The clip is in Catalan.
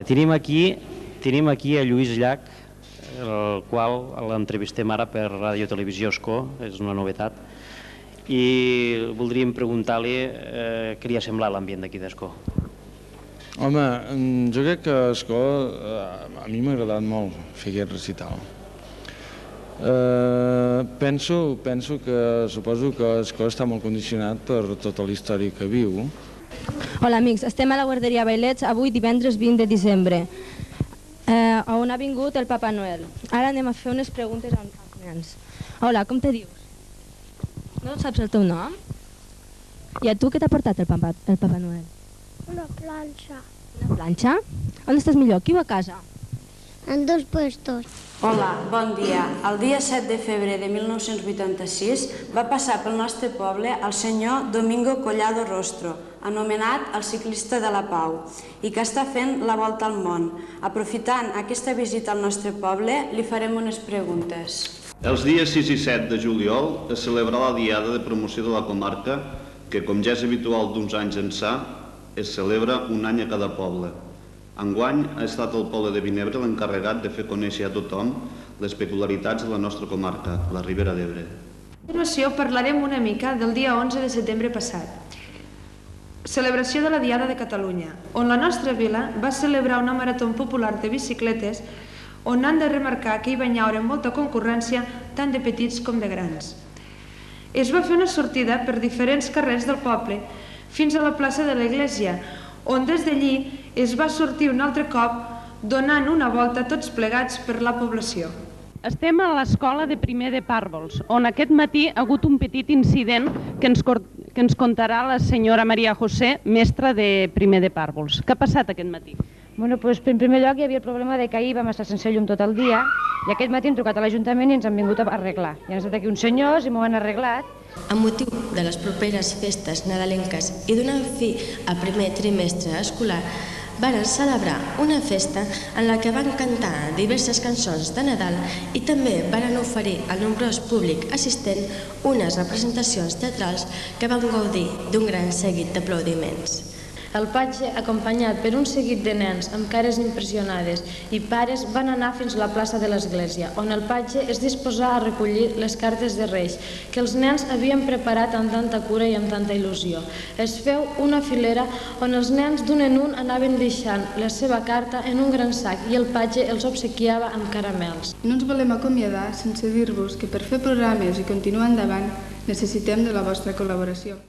Tenim aquí a Lluís Llach, el qual l'entrevistem ara per Ràdio Televisió Escó, és una novetat, i voldríem preguntar-li què li ha semblat l'ambient d'aquí d'Escó. Home, jo crec que Escó, a mi m'ha agradat molt fer aquest recital. Penso que suposo que Escó està molt condicionat per tota la història que viu. Hola amics, estem a la guarderia Bailets avui divendres 20 de desembre, on ha vingut el Papa Noel. Ara anem a fer unes preguntes als nens. Hola, com te dius? No saps el teu nom? I a tu què t'ha portat el Papa Noel? Una planxa. Una planxa? On estàs millor, aquí o a casa? En dos puestos. Hola, bon dia. El dia 7 de febrer de 1986 va passar pel nostre poble el senyor Domingo Collado Rostro, anomenat el ciclista de la Pau, i que està fent la volta al món. Aprofitant aquesta visita al nostre poble, li farem unes preguntes. Els dies 6 i 7 de juliol es celebrarà la Diada de Promoció de la Comarca, que, com ja és habitual d'uns anys ençà, es celebra un any a cada poble. Enguany ha estat el poble de Vinebre l'encarregat de fer conèixer a tothom les peculiaritats de la nostra comarca, la Ribera d'Ebre. A continuació parlarem una mica del dia 11 de setembre passat, celebració de la Diada de Catalunya, on la nostra vila va celebrar una marató popular de bicicletes on han de remarcar que hi va haver molta concurrència tant de petits com de grans. Es va fer una sortida per diferents carrers del poble fins a la plaça de l'Església, on des d'allí es va sortir un altre cop donant una volta tots plegats per la població. Estem a l'escola de primer de Pàrvols, on aquest matí ha hagut un petit incident que ens contarà la senyora Maria José, mestra de primer de Pàrvols. Què ha passat aquest matí? En primer lloc hi havia el problema que ahir vam estar sense llum tot el dia i aquest matí hem trucat a l'Ajuntament i ens han vingut a arreglar. I han estat aquí uns senyors i m'ho han arreglat. Amb motiu de les properes festes nadalenques i donant fi al primer trimestre escolar, varen celebrar una festa en la que van cantar diverses cançons de Nadal i també varen oferir al nombrós públic assistent unes representacions teatrals que van gaudir d'un gran seguit d'aplaudiments. El patge, acompanyat per un seguit de nens amb cares impressionades i pares, van anar fins a la plaça de l'església, on el patge es disposà a recollir les cartes de Reis, que els nens havien preparat amb tanta cura i amb tanta il·lusió. Es feu una filera on els nens d'un en un anaven deixant la seva carta en un gran sac i el patge els obsequiava amb caramels. No ens volem acomiadar sense dir-vos que per fer programes i continuar endavant necessitem de la vostra col·laboració.